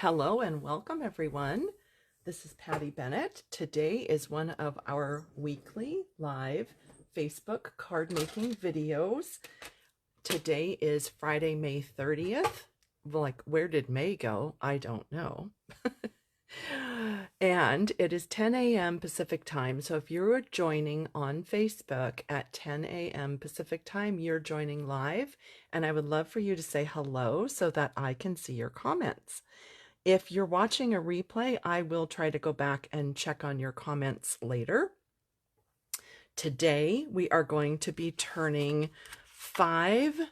Hello and welcome everyone. This is Patty Bennett. Today is one of our weekly live Facebook card making videos. Today is Friday, May 30th. Like, where did May go? I don't know. And it is 10 a.m. Pacific time. So if you're joining on Facebook at 10 a.m. Pacific time, you're joining live. And I would love for you to say hello so that I can see your comments. If you're watching a replay, I will try to go back and check on your comments later. Today, we are going to be turning 5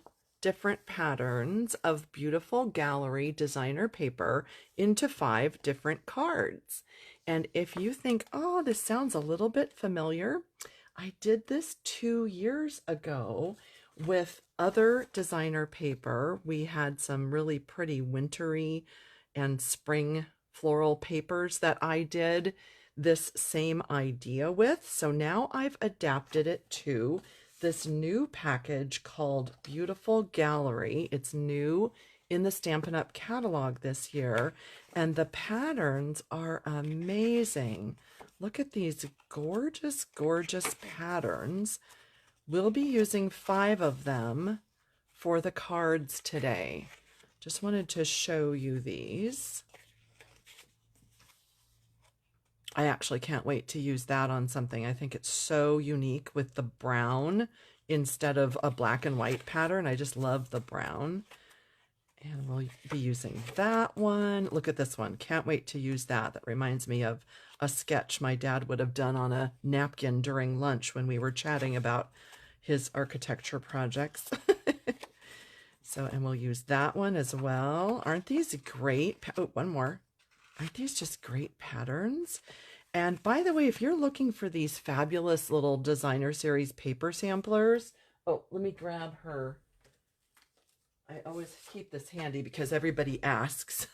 different patterns of beautiful gallery designer paper into 5 different cards. And if you think, oh, this sounds a little bit familiar, I did this 2 years ago with other designer paper. We had some really pretty wintry and spring floral papers that I did this same idea with. So now I've adapted it to this new package called Beautiful Gallery. It's new in the Stampin' Up! Catalog this year, and the patterns are amazing. Look at these gorgeous, gorgeous patterns. We'll be using 5 of them for the cards today. Just wanted to show you these. I actually can't wait to use that on something. I think it's so unique with the brown instead of a black and white pattern. I just love the brown. And we'll be using that one. Look at this one. Can't wait to use that. That reminds me of a sketch my dad would have done on a napkin during lunch when we were chatting about his architecture projects. So, and we'll use that one as well. Aren't these great? Oh, one more. Aren't these just great patterns? And by the way, if you're looking for these fabulous little designer series paper samplers, oh, let me grab her. I always keep this handy because everybody asks.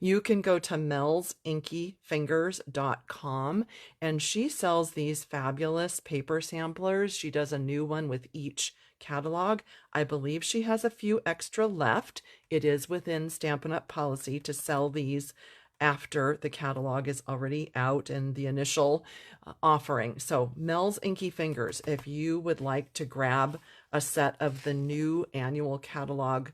You can go to melsinkyfingers.com and she sells these fabulous paper samplers. She does a new one with each catalog. I believe she has a few extra left. It is within Stampin' Up! Policy to sell these after the catalog is already out and the initial offering. So Mel's Inky Fingers, if you would like to grab a set of the new annual catalog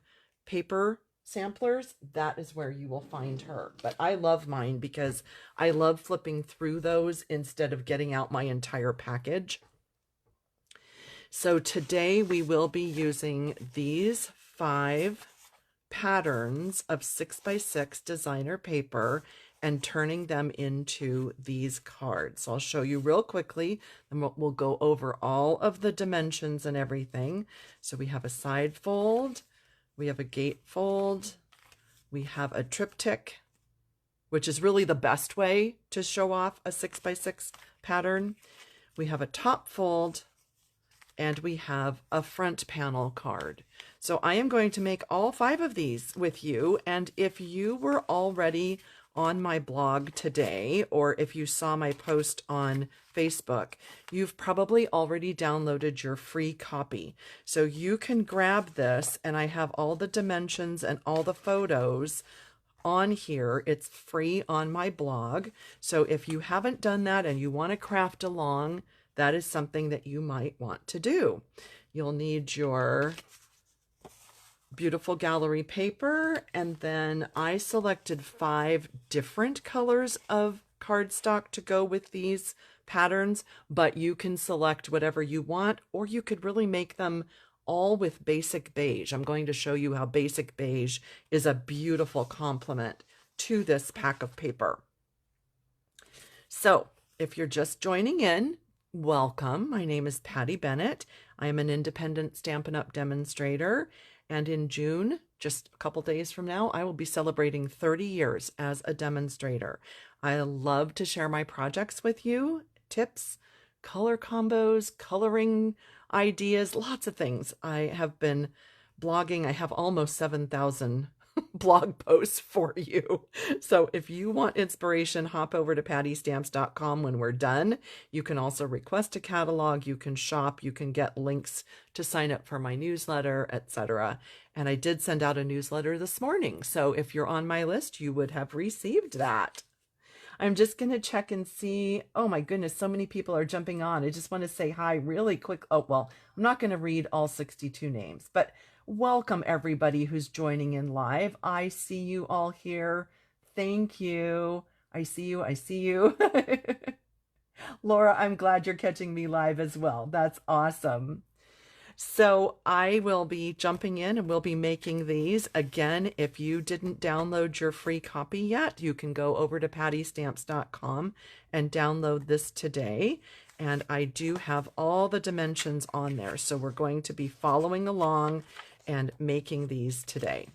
paper samplers, that is where you will find her. But I love mine because I love flipping through those instead of getting out my entire package. So today we will be using these 5 patterns of 6x6 designer paper and turning them into these cards. So I'll show you real quickly, and we'll go over all of the dimensions and everything. So we have a side fold, we have a gate fold, we have a triptych, which is really the best way to show off a 6x6 pattern. We have a top fold, and we have a front panel card. So I am going to make all 5 of these with you. And if you were already on my blog today, or if you saw my post on Facebook, you've probably already downloaded your free copy. So you can grab this, and I have all the dimensions and all the photos on here. It's free on my blog. So if you haven't done that and you want to craft along, that is something that you might want to do. You'll need your beautiful gallery paper, and then I selected 5 different colors of cardstock to go with these patterns, but you can select whatever you want, or you could really make them all with basic beige. I'm going to show you how basic beige is a beautiful complement to this pack of paper. So if you're just joining in, welcome. My name is Patty Bennett. I am an independent Stampin' Up! Demonstrator, and in June, just a couple days from now, I will be celebrating 30 years as a demonstrator. I love to share my projects with you, tips, color combos, coloring ideas, lots of things. I have been blogging. I have almost 7,000 blog posts for you. So if you want inspiration, hop over to pattystamps.com when we're done. You can also request a catalog, you can shop, you can get links to sign up for my newsletter, etc. And I did send out a newsletter this morning. So if you're on my list, you would have received that. I'm just going to check and see. Oh my goodness, so many people are jumping on. I just want to say hi really quick. Oh, well, I'm not going to read all 62 names, but welcome everybody who's joining in live. I see you all here. Thank you. I see you. I see you. Laura, I'm glad you're catching me live as well. That's awesome. So I will be jumping in and we'll be making these. Again, if you didn't download your free copy yet, you can go over to pattystamps.com and download this today. And I do have all the dimensions on there. So we're going to be following along and making these today.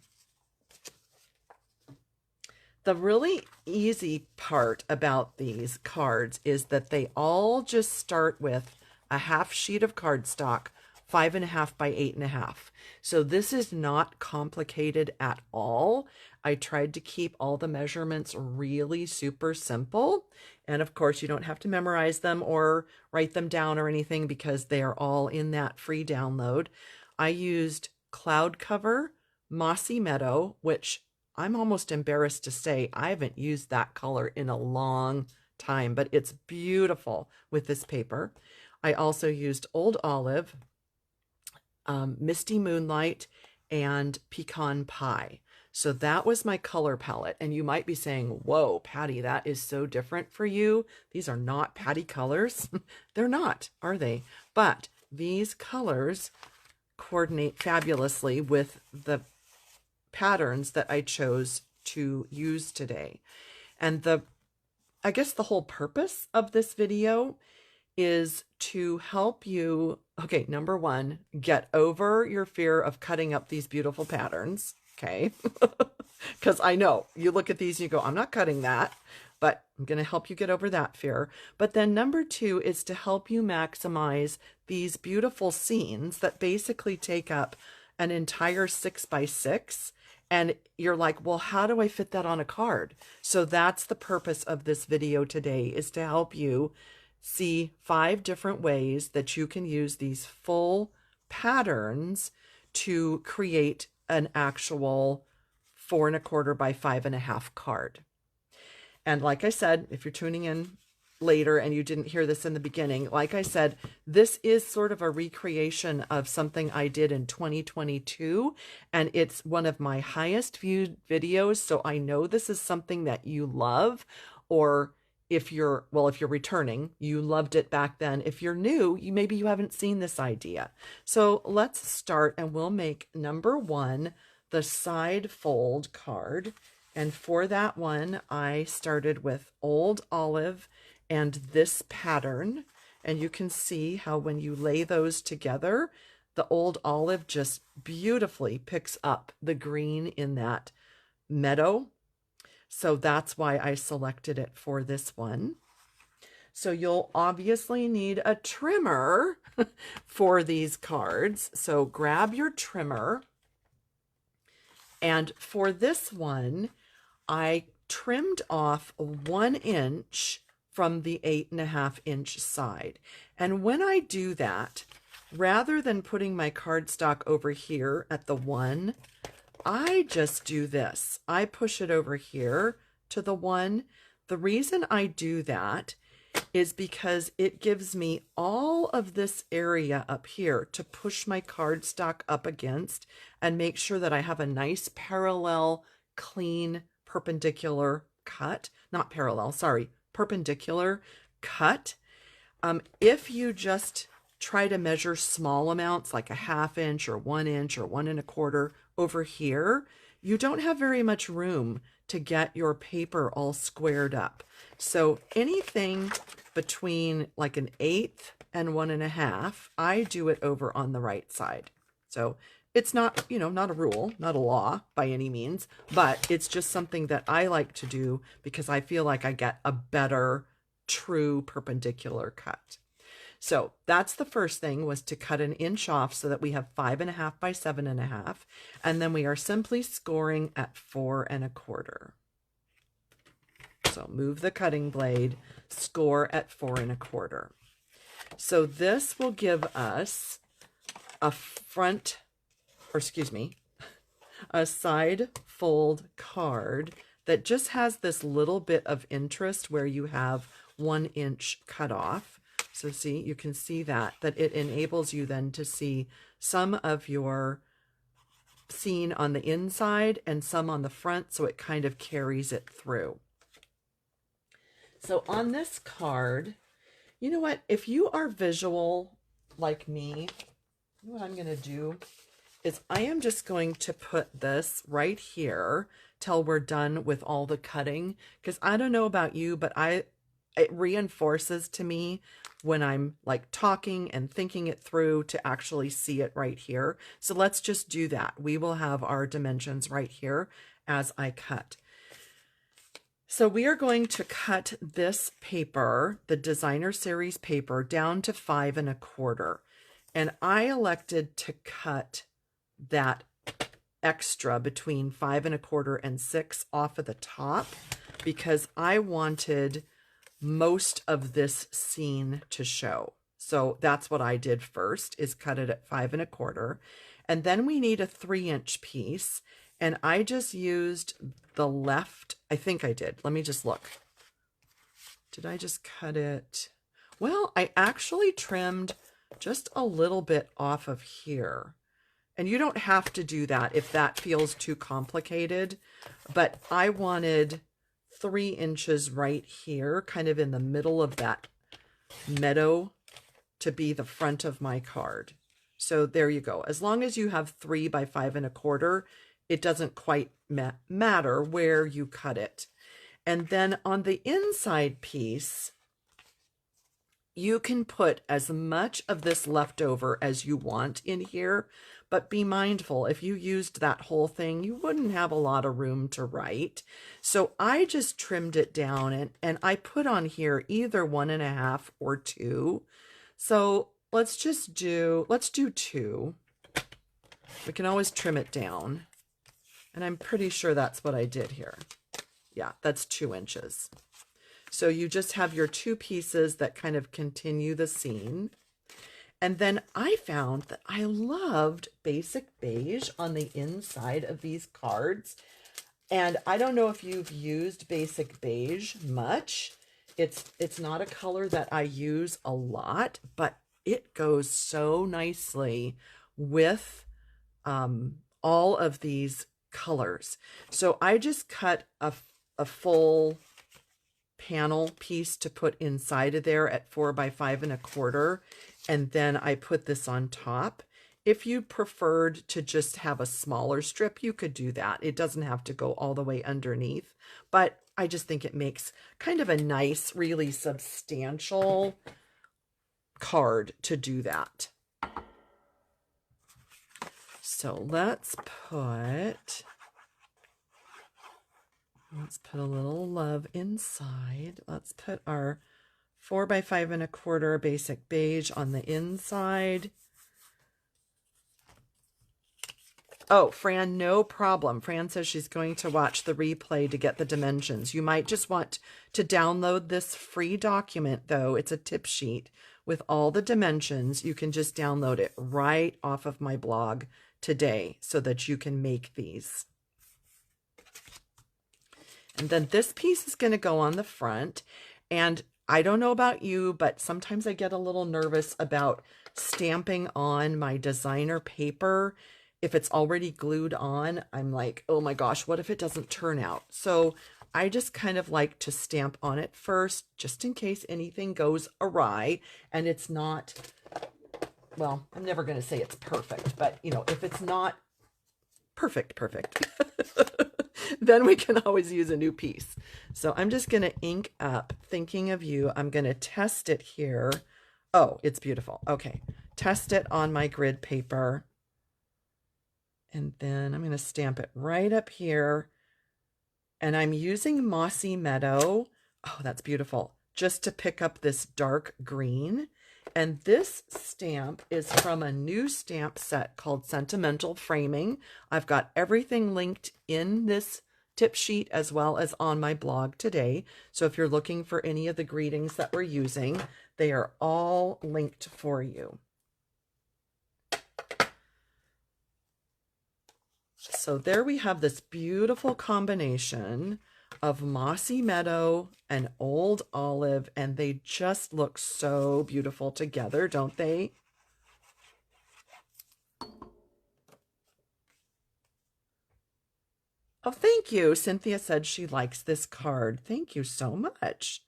The really easy part about these cards is that they all just start with a half sheet of cardstock, 5.5 by 8.5. So this is not complicated at all. I tried to keep all the measurements really super simple. And of course, you don't have to memorize them or write them down or anything because they are all in that free download. I used Cloud Cover, Mossy Meadow, which I'm almost embarrassed to say I haven't used that color in a long time, but it's beautiful with this paper. I also used Old Olive, Misty Moonlight, and Pecan Pie. So that was my color palette. And you might be saying, whoa, Patty, that is so different for you. These are not Patty colors. They're not, are they? But these colors coordinate fabulously with the patterns that I chose to use today. And I guess the whole purpose of this video is to help you, okay, number one, get over your fear of cutting up these beautiful patterns, okay? Because I know, you look at these and you go, I'm not cutting that, but I'm going to help you get over that fear. But then number two is to help you maximize these beautiful scenes that basically take up an entire 6x6. And you're like, well, how do I fit that on a card? So that's the purpose of this video today, is to help you see 5 different ways that you can use these full patterns to create an actual 4.25 by 5.5 card. And like I said, if you're tuning in later and you didn't hear this in the beginning, like I said, this is sort of a recreation of something I did in 2022, and it's one of my highest viewed videos. So I know this is something that you love, or if you're returning, you loved it back then. If you're new, maybe you haven't seen this idea. So let's start, and we'll make number 1, the side fold card. And for that one, I started with Old Olive and this pattern. And you can see how when you lay those together, the Old Olive just beautifully picks up the green in that meadow. So that's why I selected it for this one. So you'll obviously need a trimmer for these cards. So grab your trimmer. And for this one, I trimmed off 1 inch from the 8.5 inch side. And when I do that, rather than putting my cardstock over here at the 1, I just do this. I push it over here to the 1. The reason I do that is because it gives me all of this area up here to push my cardstock up against and make sure that I have a nice parallel, clean, perpendicular cut. Not parallel, sorry, perpendicular cut. If you just try to measure small amounts like a 1/2 inch or 1 inch or 1 1/4 over here, you don't have very much room to get your paper all squared up. So anything between like an 1/8 and 1 1/2, I do it over on the right side. So it's not, not a rule, not a law by any means, but it's just something that I like to do because I feel like I get a better, true perpendicular cut. So that's the first thing, was to cut 1 inch off so that we have 5.5 by 7.5. And then we are simply scoring at 4 1/4. So move the cutting blade, score at 4 1/4. So this will give us a front, or excuse me, a side fold card that just has this little bit of interest where you have 1 inch cut off. So see, you can see that it enables you then to see some of your scene on the inside and some on the front, so it kind of carries it through. So on this card, you know what, if you are visual like me, you know what I'm going to do is I am just going to put this right here till we're done with all the cutting, because I don't know about you, but it reinforces to me when I'm like talking and thinking it through to actually see it right here. So let's just do that. We will have our dimensions right here as I cut. So we are going to cut this paper, the designer series paper, down to 5 1/4. And I elected to cut that extra between 5 1/4 and 6 off of the top because I wanted most of this scene to show. So that's what I did first, is cut it at 5 1/4. And then we need a 3-inch piece. And I just used the left, I think I did. Let me just look. Did I just cut it? Well, I actually trimmed just a little bit off of here. And you don't have to do that if that feels too complicated. But I wanted 3 inches right here, kind of in the middle of that meadow, to be the front of my card. So there you go. As long as you have 3 by 5 1/4, it doesn't quite matter where you cut it. And then on the inside piece, you can put as much of this leftover as you want in here, but be mindful, if you used that whole thing, you wouldn't have a lot of room to write. So I just trimmed it down, and I put on here either 1.5 or 2. So let's do 2. We can always trim it down. And I'm pretty sure that's what I did here. Yeah, that's 2 inches. So you just have your 2 pieces that kind of continue the scene. And then I found that I loved basic beige on the inside of these cards. And I don't know if you've used basic beige much. It's not a color that I use a lot, but it goes so nicely with all of these colors. So I just cut a full panel piece to put inside of there at 4 by 5 1/4, and then I put this on top. If you preferred to just have a smaller strip, you could do that. It doesn't have to go all the way underneath, but I just think it makes kind of a nice, really substantial card to do that. So let's put a little love inside. Let's put our 4 by 5 1/4 basic beige on the inside. Oh, Fran, no problem. Fran says she's going to watch the replay to get the dimensions. You might just want to download this free document, though. It's a tip sheet with all the dimensions. You can just download it right off of my blog today so that you can make these. And then this piece is going to go on the front. And I don't know about you, but sometimes I get a little nervous about stamping on my designer paper. If it's already glued on, I'm like, oh my gosh, what if it doesn't turn out? So I just kind of like to stamp on it first, just in case anything goes awry. And it's not, well, I'm never going to say it's perfect, but you know, if it's not perfect, then we can always use a new piece. So I'm just going to ink up, thinking of you. I'm going to test it here. Oh, it's beautiful. Okay. Test it on my grid paper. And then I'm going to stamp it right up here. And I'm using Mossy Meadow. Oh, that's beautiful. Just to pick up this dark green. And this stamp is from a new stamp set called Sentimental Framing. I've got everything linked in this tip sheet as well as on my blog today. So if you're looking for any of the greetings that we're using, they are all linked for you. So there we have this beautiful combination of Mossy Meadow and Old Olive, and they just look so beautiful together, don't they? Oh, thank you. Cynthia said she likes this card. Thank you so much.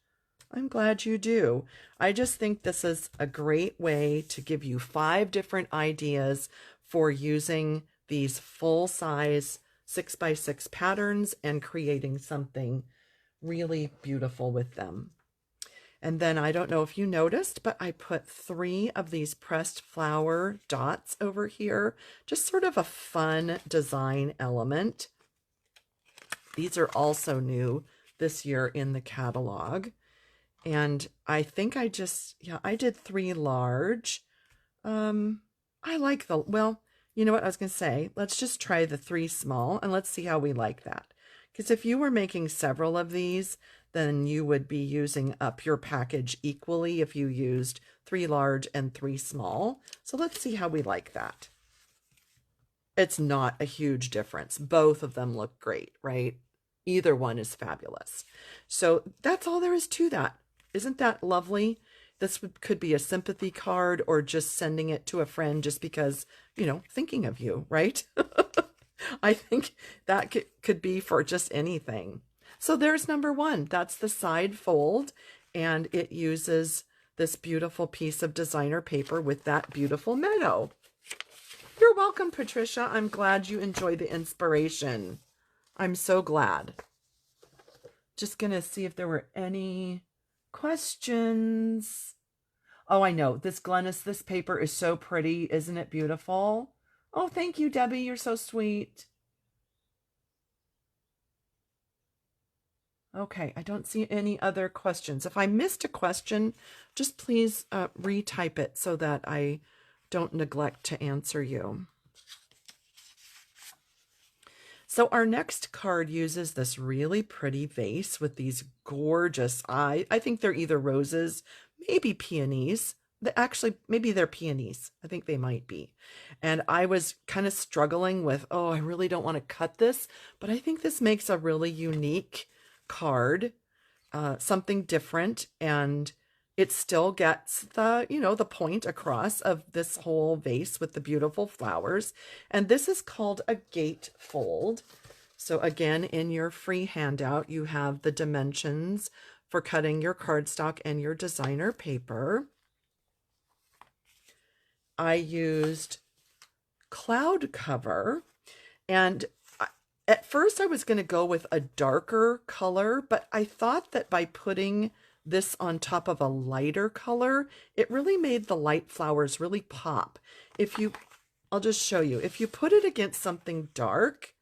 I'm glad you do. I just think this is a great way to give you 5 different ideas for using these full-size 6x6 patterns and creating something really beautiful with them. And then I don't know if you noticed, but I put 3 of these pressed flower dots over here, just sort of a fun design element. These are also new this year in the catalog. And I think I did 3 large. I like well, you know what I was going to say? Let's just try the 3 small and let's see how we like that. Because if you were making several of these, then you would be using up your package equally if you used 3 large and 3 small. So let's see how we like that. It's not a huge difference. Both of them look great, right? Either one is fabulous. So that's all there is to that. Isn't that lovely? This could be a sympathy card or just sending it to a friend just because, thinking of you, right? I think that could be for just anything. So there's number 1. That's the side fold, and it uses this beautiful piece of designer paper with that beautiful meadow. You're welcome, Patricia. I'm glad you enjoy the inspiration. I'm so glad. Just going to see if there were any questions. Oh, I know. This Glennis, this paper is so pretty. Isn't it beautiful? Oh, thank you, Debbie. You're so sweet. Okay, I don't see any other questions. If I missed a question, just please retype it so that I don't neglect to answer you. So our next card uses this really pretty vase with these gorgeous, I think they're either roses, maybe peonies. Actually, maybe they're peonies. I think they might be. And I was kind of struggling with, I really don't want to cut this, but I think this makes a really unique card, something different, and it still gets the point across of this whole vase with the beautiful flowers. And this is called a gate fold. So again, in your free handout, you have the dimensions for cutting your cardstock and your designer paper. I used cloud cover, and at first I was going to go with a darker color, but I thought that by putting this on top of a lighter color, it really made the light flowers really pop. I'll just show you. If you put it against something dark,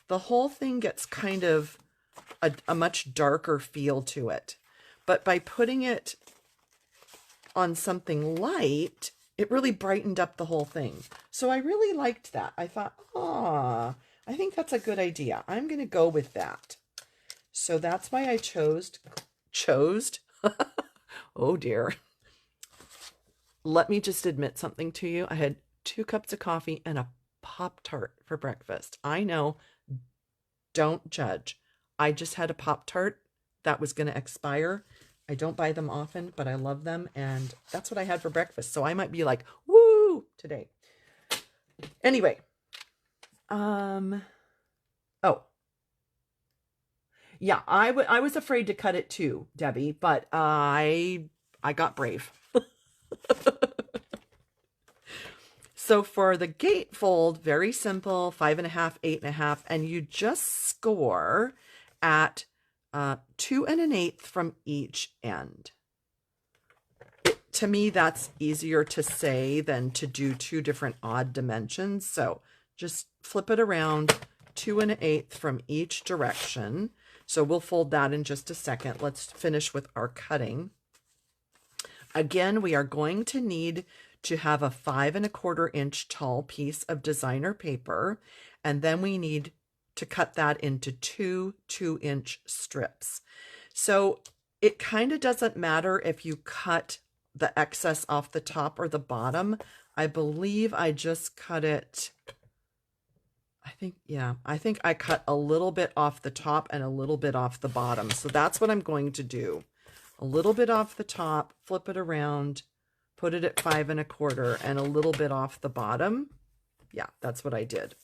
the whole thing gets kind of a much darker feel to it. But by putting it on something light, it really brightened up the whole thing. So I really liked that. I thought, I think that's a good idea. I'm going to go with that. So that's why I chose, oh dear. Let me just admit something to you. I had 2 cups of coffee and a Pop-Tart for breakfast. I know, don't judge. I just had a Pop-Tart that was going to expire. I don't buy them often, but I love them, and that's what I had for breakfast. So I might be like, woo, today. Anyway, yeah, I was afraid to cut it too, Debbie, but I got brave. So for the gatefold, very simple, 5.5, 8.5, and you just score at 2 1/8 from each end. To me, that's easier to say than to do 2 different odd dimensions. So just flip it around, 2 1/8 from each direction. So we'll fold that in just a second. Let's finish with our cutting. Again, we are going to need to have a 5¼ inch tall piece of designer paper, and then we need to cut that into two 2-inch strips. So it kind of doesn't matter if you cut the excess off the top or the bottom. I believe I just cut it, I think I cut a little bit off the top and a little bit off the bottom. So that's what I'm going to do. A little bit off the top, flip it around, put it at 5¼ and a little bit off the bottom. Yeah, that's what I did.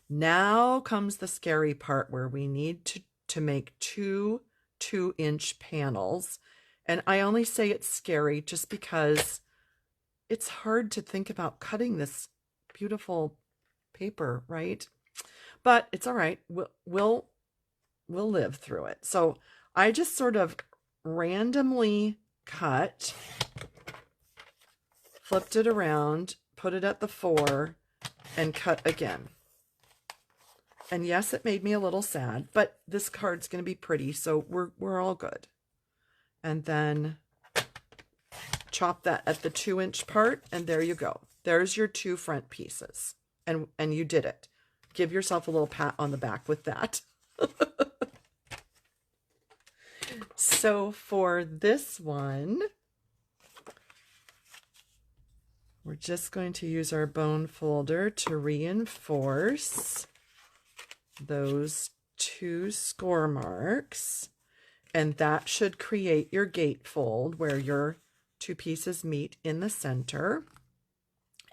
Now comes the scary part where we need to make two 2-inch panels. And I only say it's scary just because it's hard to think about cutting this beautiful paper, right? But it's all right. We'll live through it. So I just sort of randomly cut, flipped it around, put it at the 4, and cut again. And yes, it made me a little sad, but this card's going to be pretty, so we're all good. And then chop that at the 2-inch part, and there you go. There's your 2 front pieces. And you did it. Give yourself a little pat on the back with that. So for this one, we're just going to use our bone folder to reinforce those 2 score marks, and that should create your gatefold where your 2 pieces meet in the center.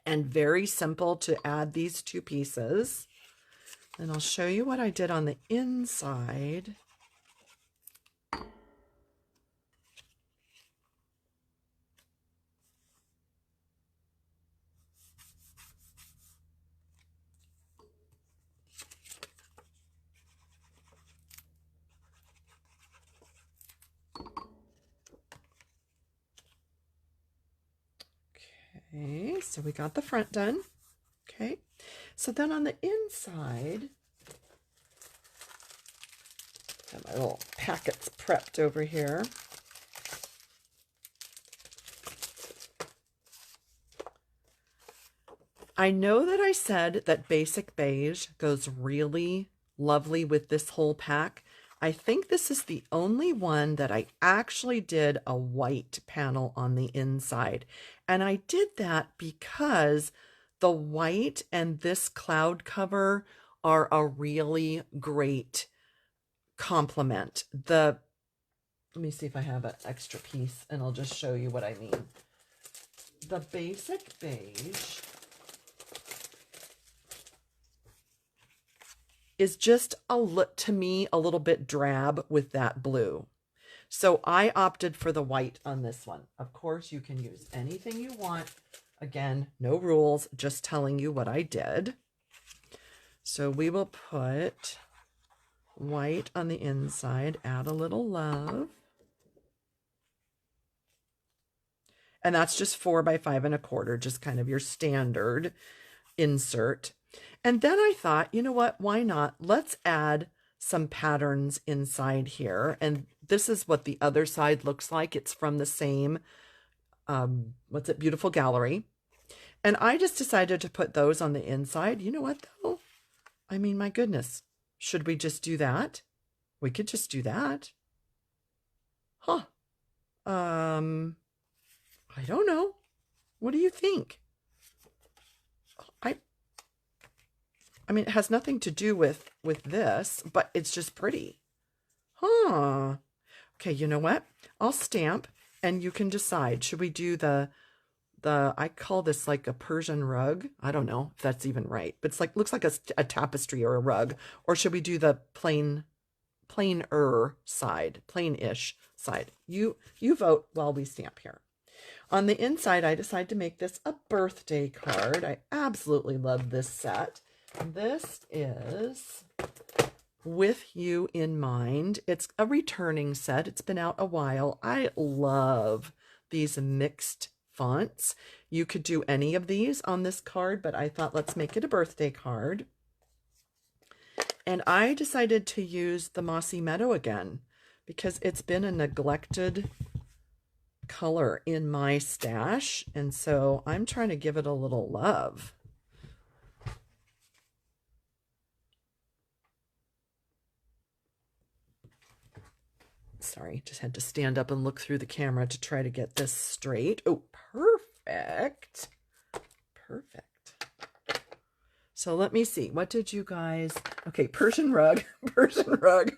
And very simple to add these 2 pieces. And I'll show you what I did on the inside. Okay, so we got the front done. Okay, so then on the inside, got my little packets prepped over here. I know that I said that basic beige goes really lovely with this whole pack. I think this is the only one that I actually did a white panel on the inside. And I did that because the white and this cloud cover are a really great complement. Let me see if I have an extra piece and I'll just show you what I mean. The basic beige is just to me a little bit drab with that blue. So I opted for the white on this one. Of course, you can use anything you want. Again, no rules, just telling you what I did. So we will put white on the inside, add a little love. And that's just 4 by 5¼ just kind of your standard insert. And then I thought, you know what, why not? Let's add some patterns inside here. And this is what the other side looks like. It's from the same, Beautiful Gallery. And I just decided to put those on the inside. You know what, though? I mean, my goodness. Should we just do that? We could just do that. Huh. I don't know. What do you think? I mean, it has nothing to do with this, but it's just pretty. Huh. Okay, you know what? I'll stamp and you can decide. Should we do I call this like a Persian rug. I don't know if that's even right, but it's like, looks like a tapestry or a rug. Or should we do the plainer side, plain-ish side? You vote while we stamp here. On the inside, I decided to make this a birthday card. I absolutely love this set. This is With You in Mind. It's a returning set. It's been out a while. I love these mixed fonts. You could do any of these on this card, but I thought let's make it a birthday card. And I decided to use the Mossy Meadow again because it's been a neglected color in my stash, and so I'm trying to give it a little love. Sorry, just had to stand up and look through the camera to try to get this straight. Oh, perfect. Perfect. So let me see. What did you guys... Okay, Persian rug. Persian rug.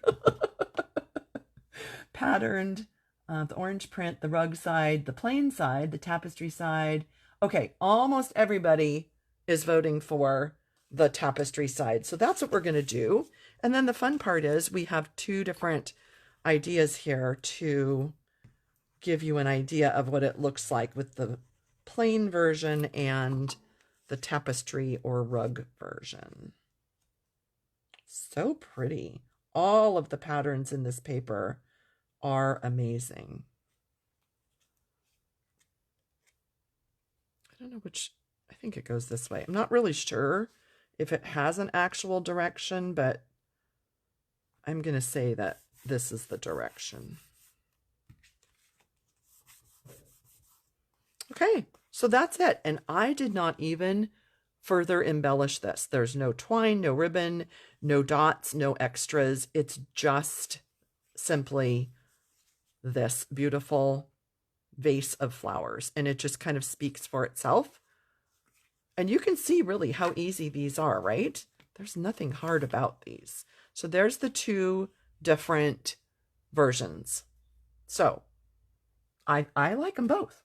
Patterned. The orange print, the rug side, the plain side, the tapestry side. Okay, almost everybody is voting for the tapestry side. So that's what we're going to do. And then the fun part is we have two different ideas here to give you an idea of what it looks like with the plain version and the tapestry or rug version. So pretty. All of the patterns in this paper are amazing. I don't know which, I think it goes this way. I'm not really sure if it has an actual direction, but I'm going to say that this is the direction. Okay, so that's it. And I did not even further embellish this. There's no twine, no ribbon, no dots, no extras. It's just simply this beautiful vase of flowers, and it just kind of speaks for itself. And you can see really how easy these are, right? There's nothing hard about these. So there's the two different versions. So I like them both.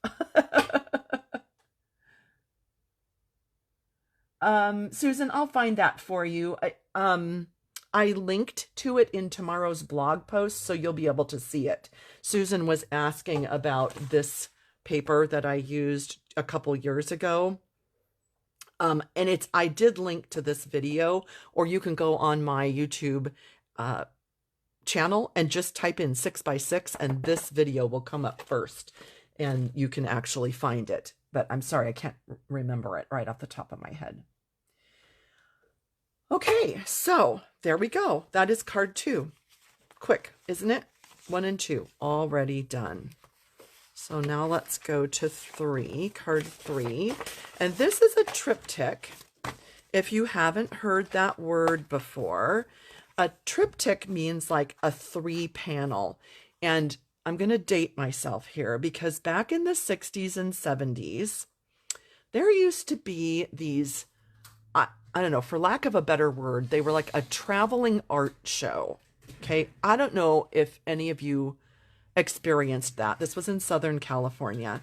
Susan, I'll find that for you. I linked to it in tomorrow's blog post, so you'll be able to see it. Susan was asking about this paper that I used a couple years ago. And I did link to this video, or you can go on my YouTube channel and just type in 6x6 and this video will come up first and you can actually find it. But I'm sorry, I can't remember it right off the top of my head. Okay, so there we go. That is card 2. Quick, isn't it? 1 and 2 already done. So now let's go to 3, card 3. And this is a triptych. If you haven't heard that word before, a triptych means like a 3-panel. And I'm going to date myself here because back in the 60s and 70s, there used to be these, I don't know, for lack of a better word, they were like a traveling art show. Okay, I don't know if any of you experienced that. This was in Southern California.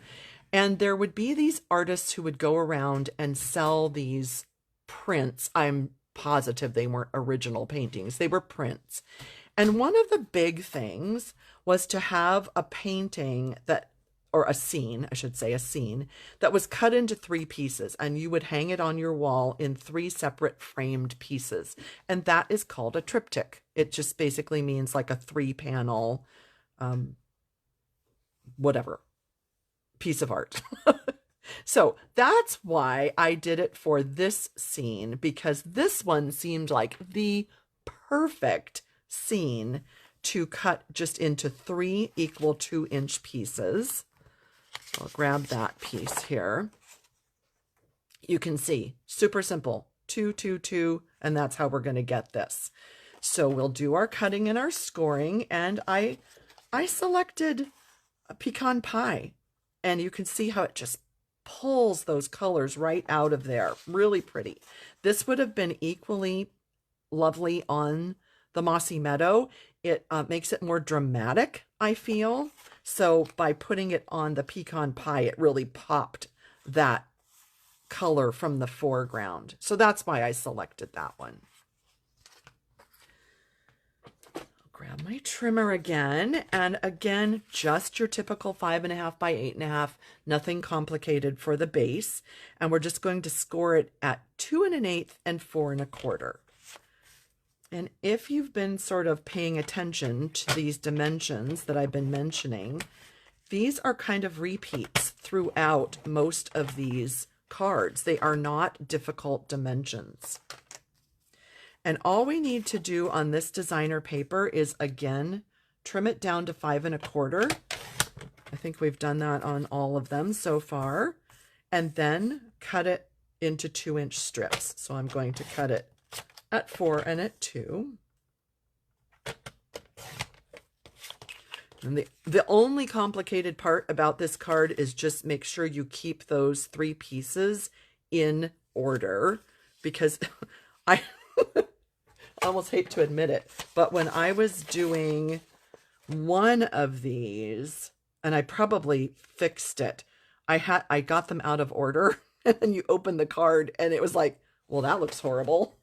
And there would be these artists who would go around and sell these prints. I'm positive they weren't original paintings. They were prints. And one of the big things was to have a painting that, or a scene, I should say, a scene that was cut into 3 pieces, and you would hang it on your wall in 3 separate framed pieces. And that is called a triptych. It just basically means like a 3-panel, whatever, piece of art. So that's why I did it for this scene, because this one seemed like the perfect scene to cut just into 3 equal 2-inch pieces. I'll grab that piece here. You can see, super simple, 2, 2, 2, and that's how we're going to get this. So we'll do our cutting and our scoring, and I selected a pecan pie, and you can see how it just pulls those colors right out of there. Really pretty. This would have been equally lovely on the mossy meadow. It makes it more dramatic, I feel. So by putting it on the pecan pie, it really popped that color from the foreground. So that's why I selected that one. I'll grab my trimmer again. And again, just your typical 5.5 by 8.5, nothing complicated for the base. And we're just going to score it at 2 1/8 and 4 1/4. And if you've been sort of paying attention to these dimensions that I've been mentioning, these are kind of repeats throughout most of these cards. They are not difficult dimensions. And all we need to do on this designer paper is, again, trim it down to 5 1/4. I think we've done that on all of them so far. And then cut it into 2-inch strips. So I'm going to cut it at 4 and at 2. And the only complicated part about this card is just make sure you keep those 3 pieces in order, because I almost hate to admit it, but when I was doing one of these, and I probably fixed it, I got them out of order, and then you open the card and it was like, well, that looks horrible.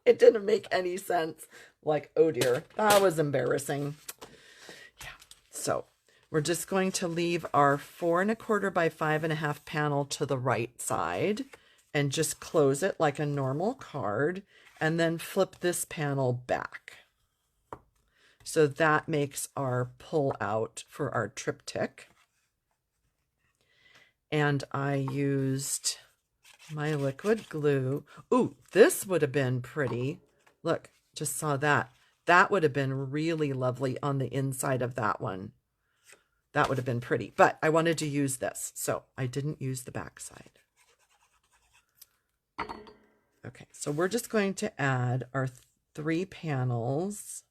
It didn't make any sense. Like, oh dear, that was embarrassing. Yeah. So we're just going to leave our 4 1/4 by 5 1/2 panel to the right side and just close it like a normal card, and then flip this panel back. So that makes our pull out for our triptych. And I used my liquid glue. Ooh, this would have been pretty. Look, just saw that. That would have been really lovely on the inside of that one. That would have been pretty, but I wanted to use this, so I didn't use the back side. Okay, so we're just going to add our 3 panels.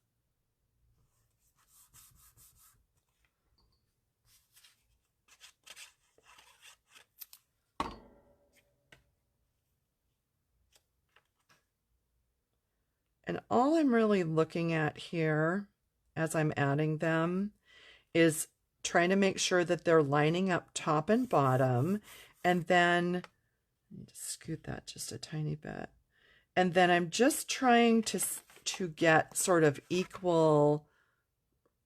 And all I'm really looking at here as I'm adding them is trying to make sure that they're lining up top and bottom. And then, scoot that just a tiny bit. And then I'm just trying to get sort of equal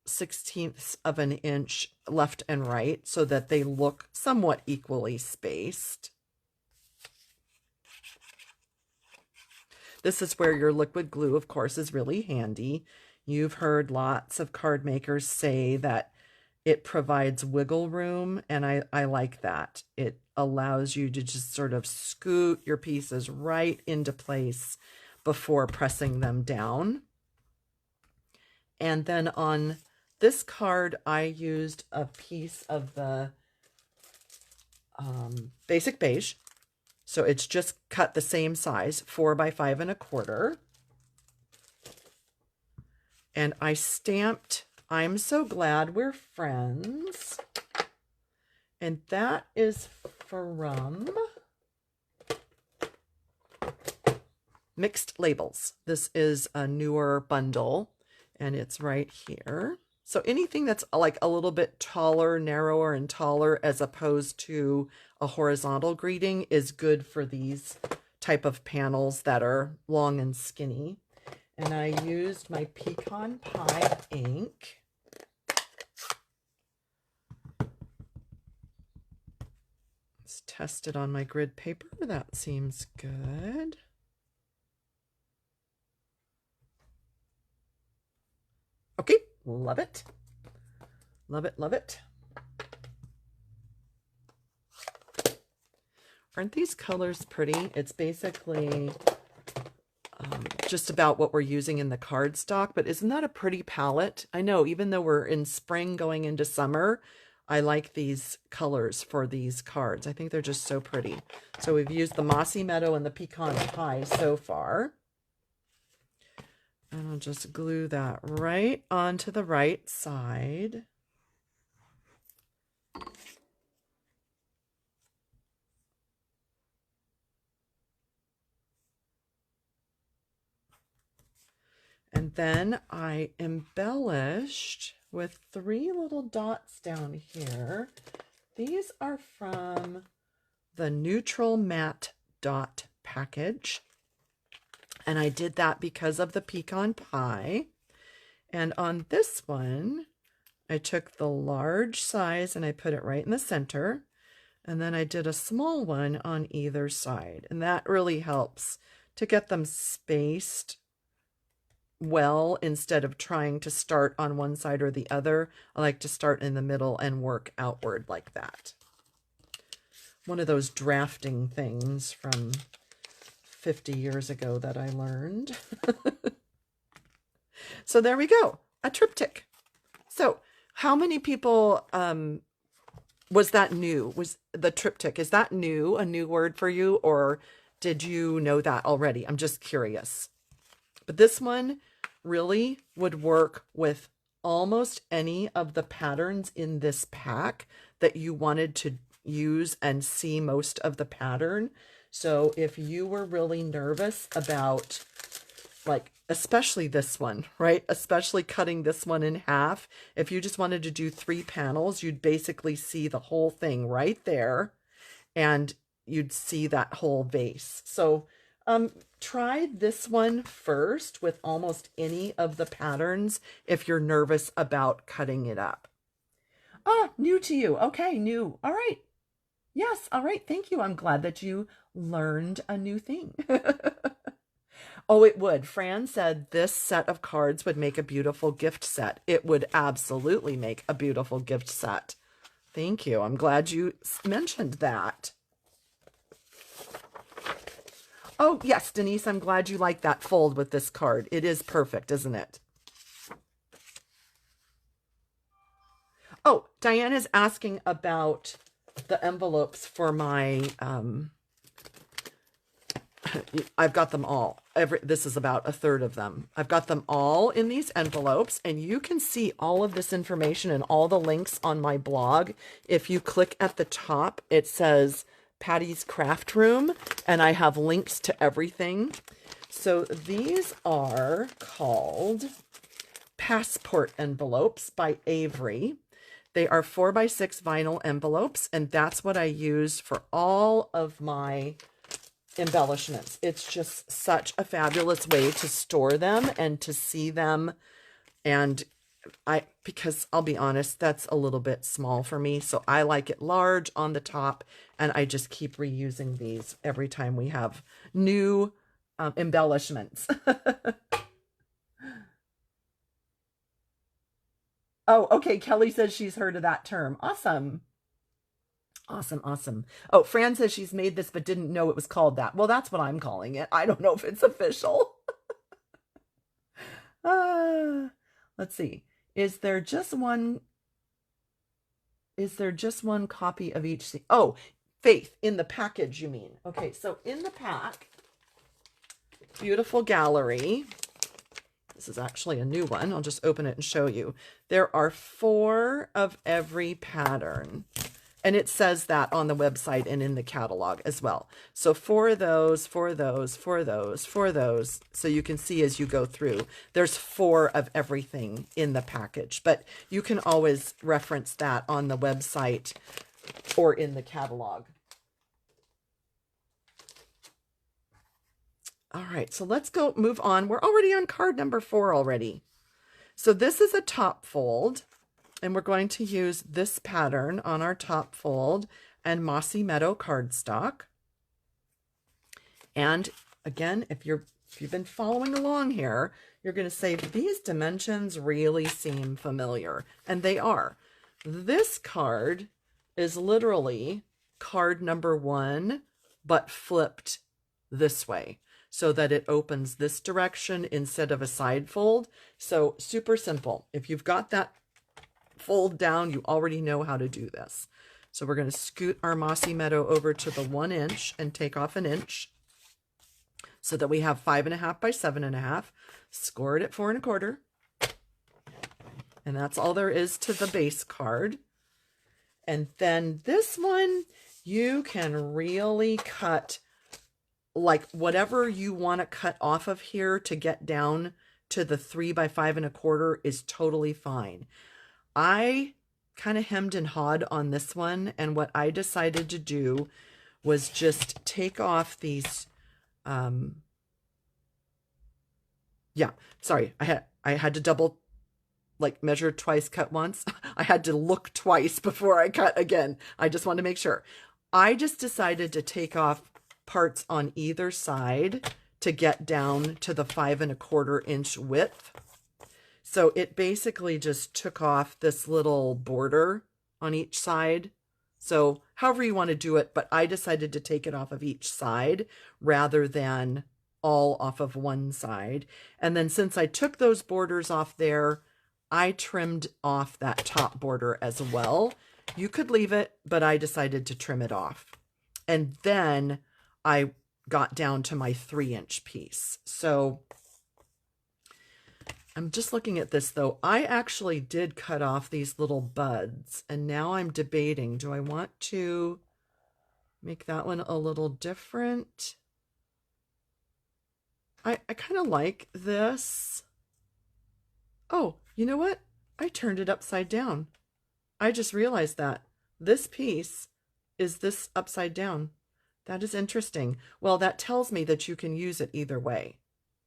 1/16 of an inch left and right so that they look somewhat equally spaced. This is where your liquid glue, of course, is really handy. You've heard lots of card makers say that it provides wiggle room, and I like that. It allows you to just sort of scoot your pieces right into place before pressing them down. And then on this card, I used a piece of the Basic Beige. So it's just cut the same size, 4 by 5 1/4. And I stamped, "I'm so glad we're friends." And that is from Mixed Labels. This is a newer bundle, and it's right here. So anything that's like a little bit taller, narrower and taller, as opposed to a horizontal greeting, is good for these type of panels that are long and skinny. And I used my pecan pie ink. Let's test it on my grid paper. That seems good. Okay, love it. Love it, love it. Aren't these colors pretty? It's basically just about what we're using in the cardstock, but isn't that a pretty palette? I know, even though we're in spring going into summer, I like these colors for these cards. I think they're just so pretty. So we've used the Mossy Meadow and the Pecan Pie so far. And I'll just glue that right onto the right side. And then I embellished with 3 little dots down here. These are from the Neutral Matte Dot package. And I did that because of the pecan pie. And on this one, I took the large size and I put it right in the center. And then I did a small one on either side. And that really helps to get them spaced well instead of trying to start on one side or the other. I like to start in the middle and work outward like that. One of those drafting things from 50 years ago that I learned. So there we go, a triptych. So How many people was that new? Was the triptych, is that new, a new word for you, or did you know that already? I'm just curious. But this one really would work with almost any of the patterns in this pack that you wanted to use and see most of the pattern. So if you were really nervous about, like, especially this one, right? Especially cutting this one in half. If you just wanted to do 3 panels, you'd basically see the whole thing right there, and you'd see that whole base. So try this one first with almost any of the patterns if you're nervous about cutting it up. Ah, new to you. Okay, new. All right. Yes, all right. Thank you. I'm glad that you learned a new thing. Oh, it would. Fran said this set of cards would make a beautiful gift set. It would absolutely make a beautiful gift set. Thank you. I'm glad you mentioned that. Oh, yes, Denise, I'm glad you like that fold with this card. It is perfect, isn't it? Oh, Diane is asking about the envelopes for my, I've got them all. This is about 1/3 of them. I've got them all in these envelopes, and you can see all of this information and all the links on my blog. If you click at the top, it says Patty's Craft Room, and I have links to everything. So these are called Passport Envelopes by Avery. They are 4x6 vinyl envelopes, and that's what I use for all of my embellishments. It's just such a fabulous way to store them and to see them. And because I'll be honest, that's a little bit small for me. So I like it large on the top, and I just keep reusing these every time we have new embellishments. Oh, okay. Kelly says she's heard of that term. Awesome. Awesome, awesome. Oh, Fran says she's made this but didn't know it was called that. Well, that's what I'm calling it. I don't know if it's official. Let's see. Is there just one copy of each? Oh, Faith, in the package, you mean? Okay, so in the pack, beautiful gallery. This is actually a new one. I'll just open it and show you. There are 4 of every pattern. And it says that on the website and in the catalog as well. So 4 of those, 4 of those, 4 of those, 4 of those. So you can see as you go through, there's 4 of everything in the package. But you can always reference that on the website or in the catalog. All right, so let's go move on. We're already on card number 4 already. So this is a top fold. And we're going to use this pattern on our top fold and Mossy Meadow cardstock. And again, if you've been following along here, you're going to say these dimensions really seem familiar, and they are. This card is literally card number 1, but flipped this way, so that it opens this direction instead of a side fold. So super simple. If you've got that fold down, you already know how to do this. So we're going to scoot our Mossy Meadow over to the 1 inch and take off an inch so that we have 5.5 by 7.5. Score it at 4 1/4. And that's all there is to the base card. And then this one, you can really cut like whatever you want to cut off of here to get down to the 3 by 5 1/4 is totally fine. I kind of hemmed and hawed on this one, and what I decided to do was just take off these, sorry, I had to double, like, measure twice, cut once. I had to look twice before I cut again. I just wanted to make sure. I just decided to take off parts on either side to get down to the 5 1/4 inch width. So it basically just took off this little border on each side. So however you want to do it, but I decided to take it off of each side rather than all off of one side. And then since I took those borders off there, I trimmed off that top border as well. You could leave it, but I decided to trim it off. And then I got down to my 3-inch piece. So I'm just looking at this though. I actually did cut off these little buds, and now I'm debating, do I want to make that one a little different? I kind of like this. Oh, you know what? I turned it upside down. I just realized that this piece is this upside down. That is interesting. Well, that tells me that you can use it either way.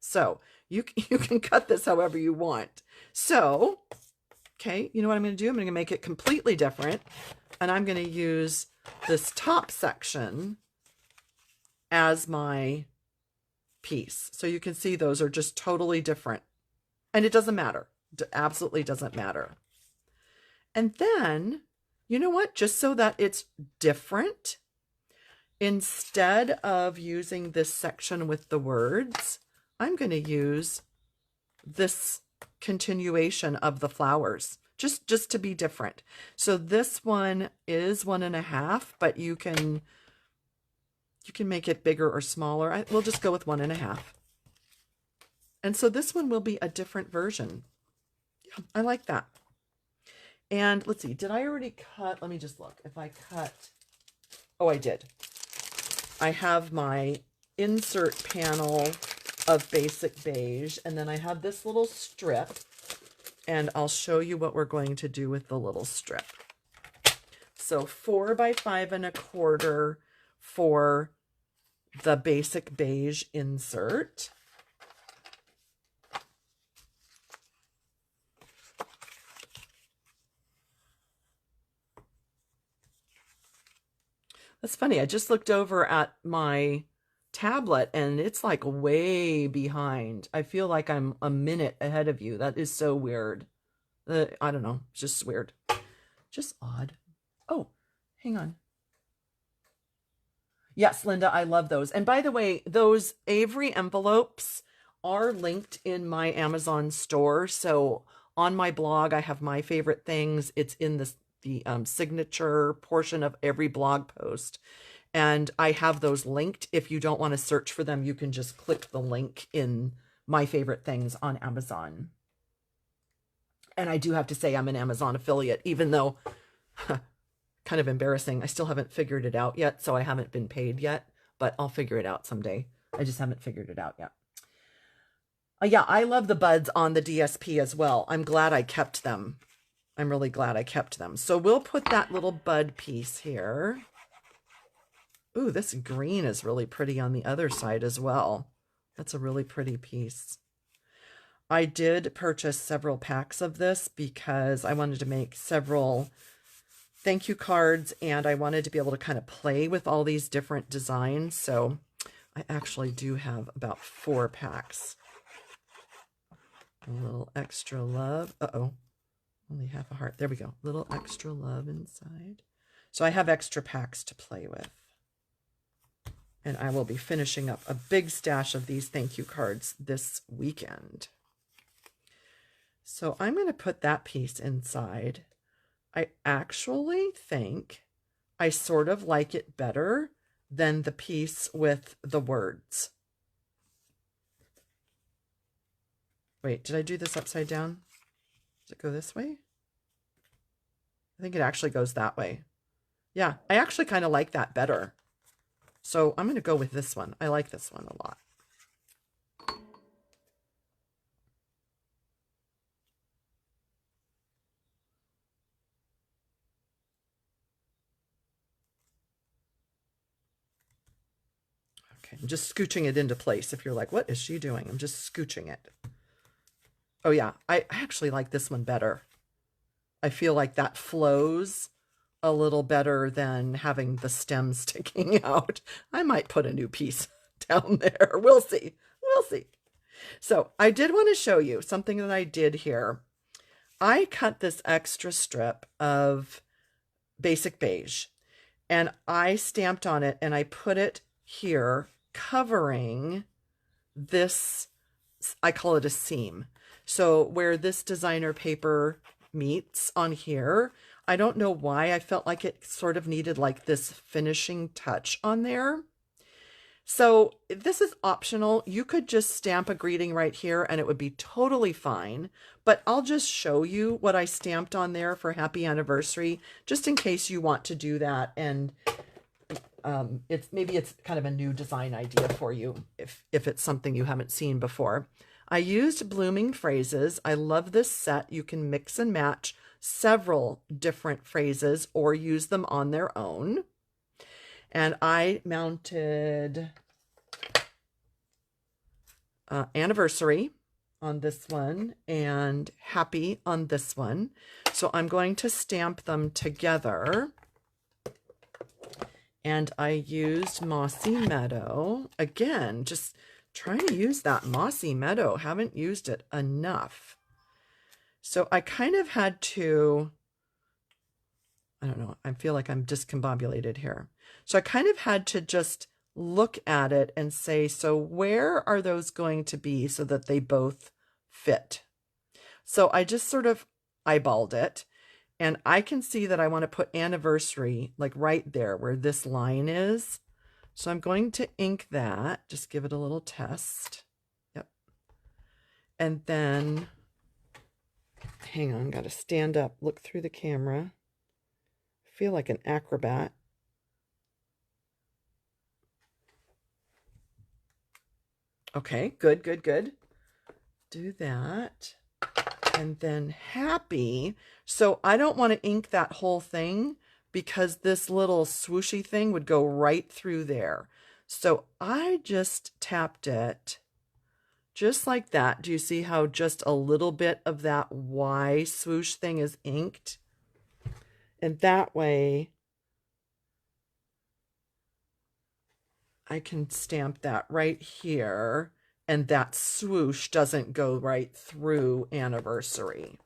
So you can cut this however you want. So, okay, you know what I'm going to do? I'm going to make it completely different. And I'm going to use this top section as my piece. So you can see those are just totally different. And it doesn't matter. It absolutely doesn't matter. And then, you know what? Just so that it's different, instead of using this section with the words, I'm going to use this continuation of the flowers, just to be different. So this one is 1.5, but you can make it bigger or smaller. We'll just go with 1.5. And so this one will be a different version. Yeah, I like that. And let's see, did I already cut? Let me just look. If I cut, oh, I did. I have my insert panel of basic beige, and then I have this little strip, and I'll show you what we're going to do with the little strip. So 4 by 5.25 for the basic beige insert. That's funny. I just looked over at my tablet and it's like way behind. I feel like I'm a minute ahead of you. That is so weird. I don't know. It's just weird. Just odd. Oh, hang on. Yes, Linda, I love those. And by the way, those Avery envelopes are linked in my Amazon store. So on my blog, I have my favorite things. It's in the signature portion of every blog post. And I have those linked. If you don't want to search for them, you can just click the link in my favorite things on Amazon. And I do have to say I'm an Amazon affiliate, even though kind of embarrassing. I still haven't figured it out yet, so I haven't been paid yet, but I'll figure it out someday. I just haven't figured it out yet. Yeah, I love the buds on the DSP as well. I'm glad I kept them. I'm really glad I kept them. So we'll put that little bud piece here. Ooh, this green is really pretty on the other side as well. That's a really pretty piece. I did purchase several packs of this because I wanted to make several thank you cards, and I wanted to be able to kind of play with all these different designs. So I actually do have about 4 packs. A little extra love. Uh-oh. Only half a heart. There we go. Little extra love inside. So I have extra packs to play with. And I will be finishing up a big stash of these thank you cards this weekend. So I'm going to put that piece inside. I actually think I sort of like it better than the piece with the words. Wait, did I do this upside down? Does it go this way? I think it actually goes that way. Yeah, I actually kind of like that better. So I'm going to go with this one. I like this one a lot. Okay, I'm just scooching it into place. If you're like, what is she doing? I'm just scooching it. Oh yeah, I actually like this one better. I feel like that flows a little better than having the stem sticking out. I might put a new piece down there. We'll see. We'll see. So I did want to show you something that I did here. I cut this extra strip of basic beige and I stamped on it and I put it here covering this, I call it a seam. So where this designer paper meets on here, I don't know why I felt like it sort of needed like this finishing touch on there. So this is optional. You could just stamp a greeting right here and it would be totally fine. But I'll just show you what I stamped on there for happy anniversary, just in case you want to do that. And maybe it's kind of a new design idea for you if it's something you haven't seen before. I used blooming phrases. I love this set. You can mix and match several different phrases or use them on their own. And I mounted anniversary on this one and happy on this one. So I'm going to stamp them together. And I used Mossy Meadow. Again, just trying to use that Mossy Meadow. Haven't used it enough. So I kind of had to, I don't know, I feel like I'm discombobulated here. So I kind of had to just look at it and say, so where are those going to be so that they both fit? So I just sort of eyeballed it, and I can see that I want to put anniversary like right there where this line is. So I'm going to ink that, just give it a little test. Yep. And then, hang on, got to stand up, look through the camera. Feel like an acrobat. Okay, good, good, good. Do that. And then happy. So I don't want to ink that whole thing because this little swooshy thing would go right through there. So I just tapped it just like that. Do you see how just a little bit of that Y swoosh thing is inked? And that way I can stamp that right here, and that swoosh doesn't go right through anniversary.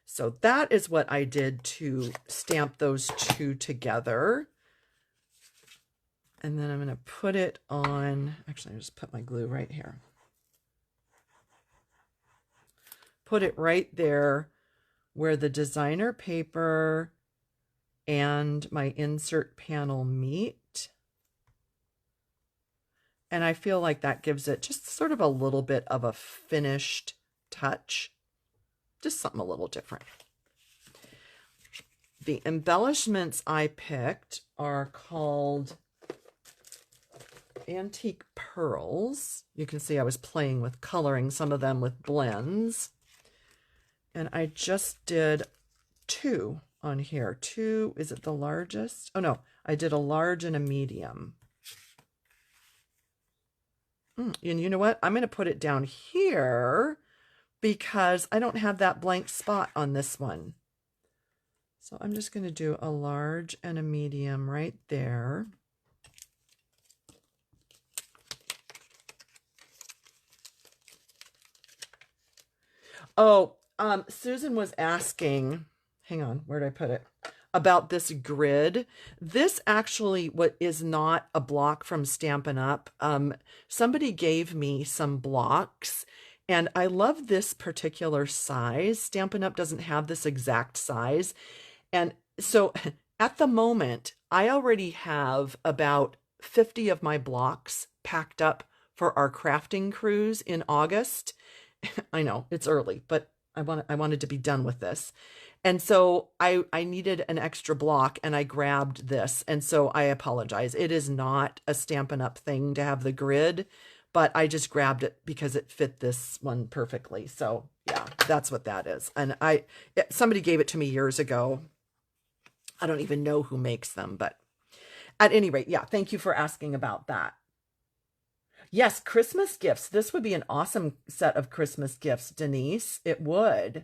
So that is what I did to stamp those two together. And then I'm going to put it on, actually, I'll just put my glue right here. Put it right there where the designer paper and my insert panel meet. And I feel like that gives it just sort of a little bit of a finished touch. Just something a little different. The embellishments I picked are called Antique Pearls. You can see I was playing with coloring some of them with blends. And I just did two on here. Two, is it the largest? Oh no, I did a large and a medium. And you know what? I'm going to put it down here because I don't have that blank spot on this one. So I'm just going to do a large and a medium right there. Oh, Susan was asking, hang on, where did I put it? About this grid. This actually what is not a block from Stampin' Up. Somebody gave me some blocks, and I love this particular size. Stampin' Up doesn't have this exact size. And so at the moment, I already have about 50 of my blocks packed up for our crafting cruise in August. I know it's early, but I wanted to be done with this. And so I needed an extra block, and I grabbed this. And so I apologize. It is not a Stampin' Up thing to have the grid, but I just grabbed it because it fit this one perfectly. So yeah, that's what that is. And somebody gave it to me years ago. I don't even know who makes them, but at any rate, yeah, thank you for asking about that. Yes, Christmas gifts. This would be an awesome set of Christmas gifts, Denise. It would.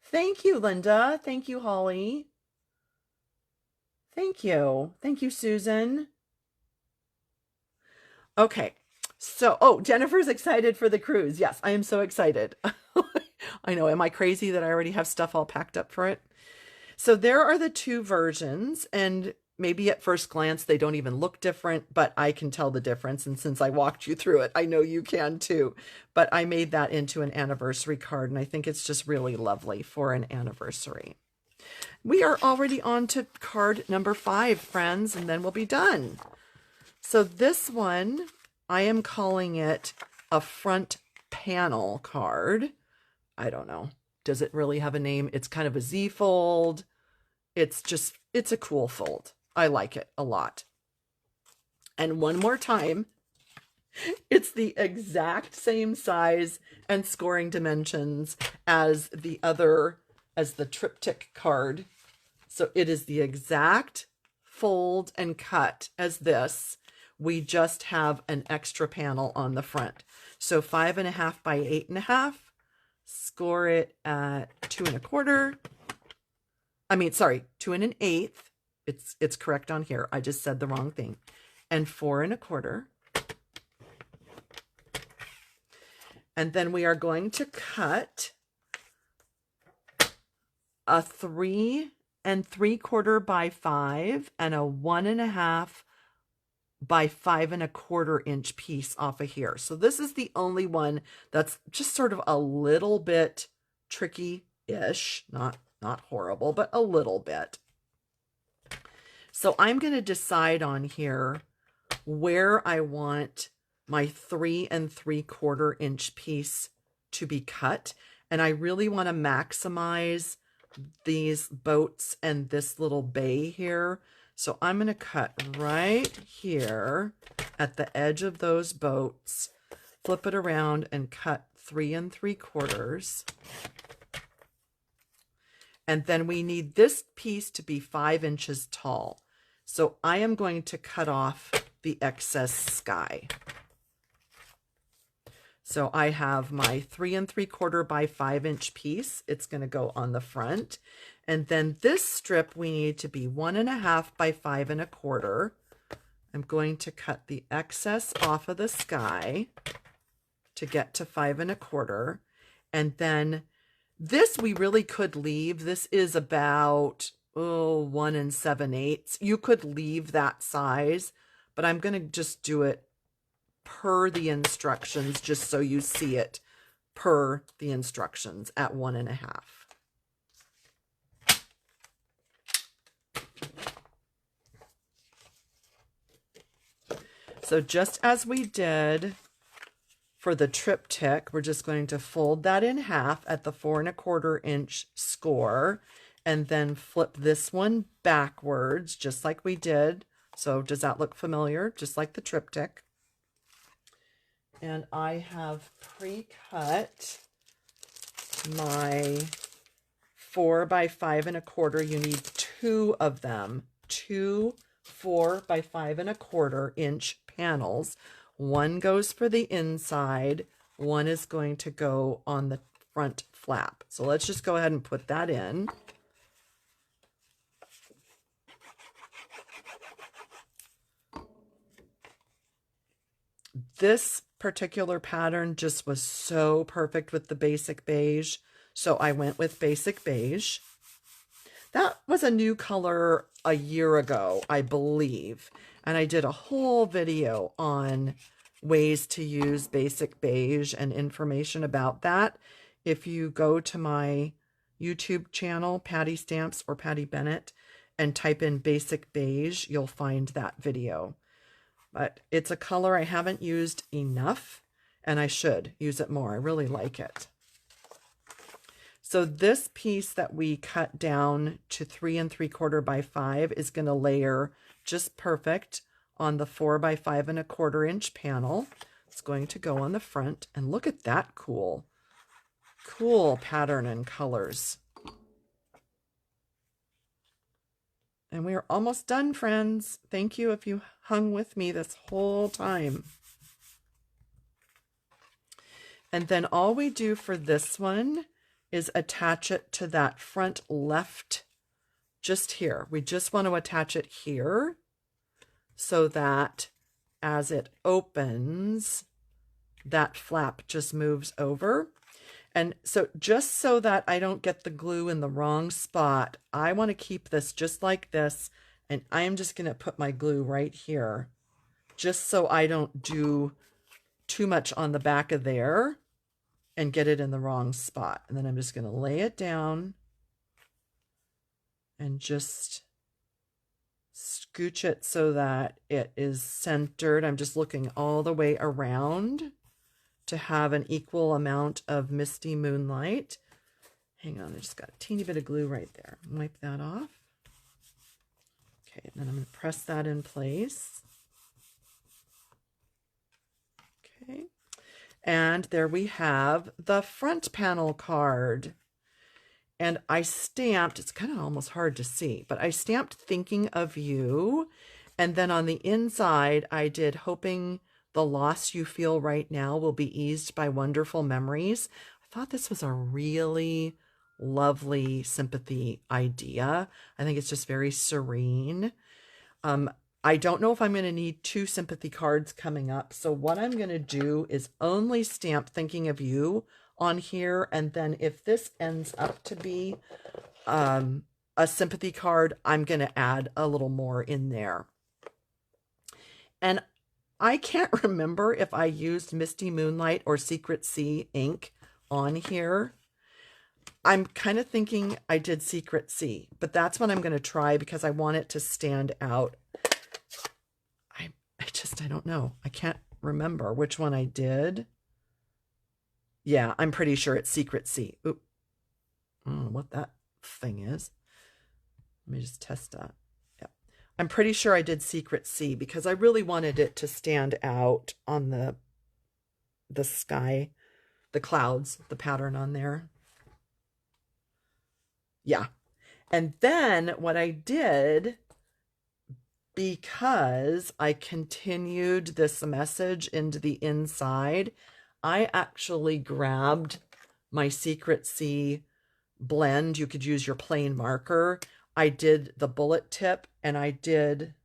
Thank you, Linda. Thank you, Holly. Thank you. Thank you, Susan. Okay. So, oh, Jennifer's excited for the cruise. Yes, I am so excited. I know. Am I crazy that I already have stuff all packed up for it? So there are the two versions, and maybe at first glance they don't even look different, but I can tell the difference. And since I walked you through it, I know you can too. But I made that into an anniversary card, and I think it's just really lovely for an anniversary. We are already on to card number 5, friends, and then we'll be done. So this one, I am calling it a front panel card. I don't know. Does it really have a name? It's kind of a Z fold. It's a cool fold. I like it a lot. And one more time, it's the exact same size and scoring dimensions as the Triptych card. So it is the exact fold and cut as this. We just have an extra panel on the front. So 5.5 by 8.5. Score it at 2 1/4. I mean, sorry, 2 1/8. It's correct on here. I just said the wrong thing. And 4 1/4. And then we are going to cut a 3 3/4 by 5 and a 1.5 by 5 1/4 inch piece off of here. So this is the only one that's just sort of a little bit tricky-ish, not horrible, but a little bit. So I'm going to decide on here where I want my 3 3/4 inch piece to be cut. And I really want to maximize these boats and this little bay here. So I'm going to cut right here at the edge of those boats, flip it around and cut 3 3/4. And then we need this piece to be 5 inches tall. So I am going to cut off the excess sky. So I have my 3 3/4 by 5 inch piece. It's going to go on the front. And then this strip we need to be 1.5 by 5 1/4. I'm going to cut the excess off of the sky to get to 5 1/4. And then this we really could leave. This is about 1 7/8. You could leave that size, but I'm going to just do it per the instructions, just so you see it per the instructions at 1.5. So just as we did for the Triptych, we're just going to fold that in half at the 4 1/4 inch score, and then flip this one backwards, just like we did. So does that look familiar? Just like the Triptych. And I have pre-cut my 4 by 5 1/4. You need 2 of them, 2 4 by 5 1/4 inch panels. One goes for the inside, one is going to go on the front flap. So let's just go ahead and put that in. This particular pattern just was so perfect with the basic beige, so I went with basic beige. That was a new color a year ago, I believe, and I did a whole video on ways to use basic beige and information about that. If you go to my YouTube channel, Patty Stamps or Patty Bennett, and type in basic beige, you'll find that video. But it's a color I haven't used enough, and I should use it more. I really like it. So this piece that we cut down to 3 3/4 by 5 is going to layer just perfect on the 4 by 5 1/4 inch panel. It's going to go on the front, and look at that cool pattern and colors. And we are almost done, friends. Thank you if you hung with me this whole time. And then all we do for this one is attach it to that front left, just here. We just want to attach it here so that as it opens, that flap just moves over. And so just so that I don't get the glue in the wrong spot, I want to keep this just like this And I am just going to put my glue right here, just so I don't do too much on the back of there and get it in the wrong spot. And then I'm just going to lay it down and just scooch it so that it is centered. I'm just looking all the way around to have an equal amount of Misty Moonlight. Hang on, I just got a teeny bit of glue right there. Wipe that off. Okay, and then I'm going to press that in place. Okay, and there we have the front panel card. And I stamped, it's kind of almost hard to see, but I stamped thinking of you. And then on the inside, I did hoping the loss you feel right now will be eased by wonderful memories. I thought this was a really lovely sympathy idea. I think it's just very serene. I don't know if I'm going to need 2 sympathy cards coming up. So what I'm going to do is only stamp thinking of you on here. And then if this ends up to be a sympathy card, I'm going to add a little more in there. And I can't remember if I used Misty Moonlight or Secret Sea ink on here. I'm kind of thinking I did Secret Sea, but that's what I'm going to try because I want it to stand out. I don't know. I can't remember which one I did. Yeah, I'm pretty sure it's Secret Sea. Oop. I don't know what that thing is. Let me just test that. Yeah. I'm pretty sure I did Secret Sea because I really wanted it to stand out on the sky, the clouds, the pattern on there. Yeah. And then what I did, because I continued this message into the inside, I actually grabbed my Secret Sea blend. You could use your plain marker. I did the bullet tip and I did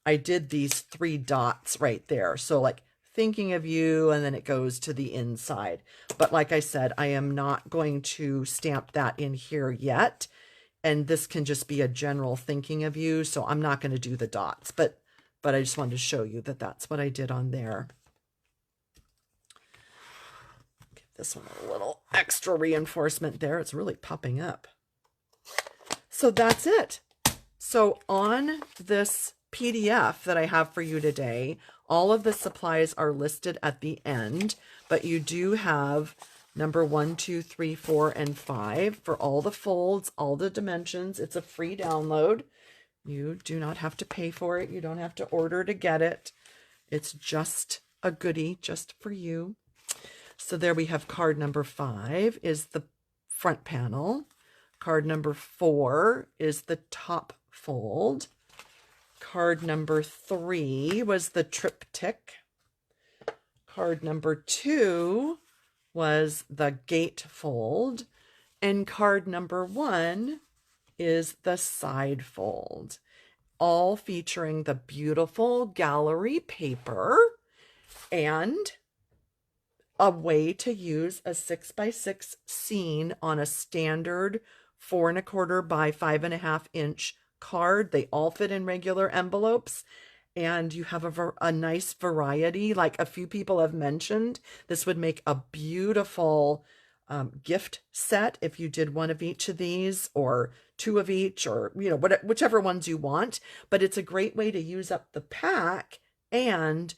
these 3 dots right there. So like thinking of you, and then it goes to the inside. But like I said, I am not going to stamp that in here yet. And this can just be a general thinking of you. So I'm not going to do the dots, but I just wanted to show you that that's what I did on there. Give this one a little extra reinforcement there. It's really popping up. So that's it. So on this PDF that I have for you today, all of the supplies are listed at the end, but you do have number 1, 2, 3, 4, and 5 for all the folds, all the dimensions. It's a free download. You do not have to pay for it. You don't have to order to get it. It's just a goodie just for you. So there we have card number 5 is the front panel. Card number 4 is the top fold. Card number 3 was the triptych. Card number 2 was the gatefold, and card number 1 is the side fold, all featuring the beautiful gallery paper and a way to use a 6x6 scene on a standard 4 1/4 by 5.5 inch card. They all fit in regular envelopes. And you have a nice variety. Like a few people have mentioned, this would make a beautiful gift set if you did 1 of each of these or 2 of each, or whichever ones you want. But it's a great way to use up the pack and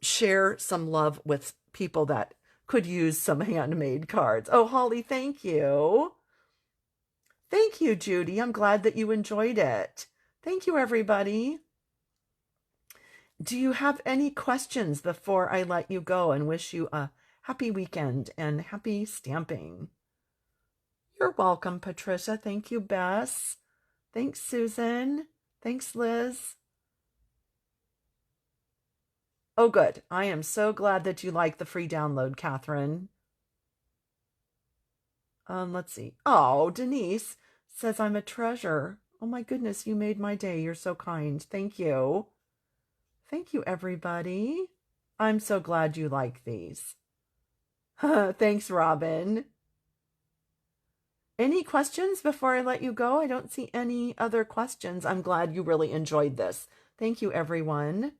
share some love with people that could use some handmade cards. Oh, Holly, thank you. Thank you, Judy. I'm glad that you enjoyed it. Thank you, everybody. Do you have any questions before I let you go and wish you a happy weekend and happy stamping? You're welcome, Patricia. Thank you, Bess. Thanks, Susan. Thanks, Liz. Oh, good. I am so glad that you like the free download, Catherine. Let's see. Oh, Denise says I'm a treasure. Oh my goodness, you made my day. You're so kind. Thank you. Thank you, everybody. I'm so glad you like these. Thanks, Robin. Any questions before I let you go? I don't see any other questions. I'm glad you really enjoyed this. Thank you, everyone.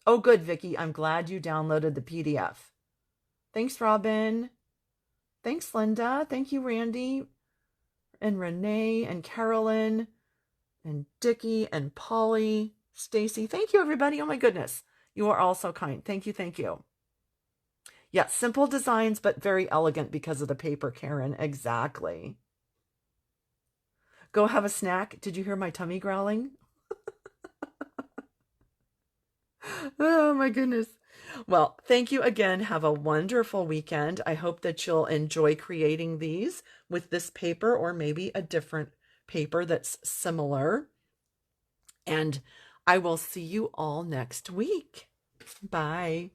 Oh, good, Vicky. I'm glad you downloaded the PDF. Thanks, Robin. Thanks, Linda. Thank you, Randy and Renee and Carolyn and Dickie and Polly, Stacy. Thank you, everybody. Oh, my goodness. You are all so kind. Thank you. Thank you. Yeah, simple designs, but very elegant because of the paper, Karen. Exactly. Go have a snack. Did you hear my tummy growling? Oh, my goodness. Well, thank you again. Have a wonderful weekend. I hope that you'll enjoy creating these with this paper or maybe a different paper that's similar. And I will see you all next week. Bye.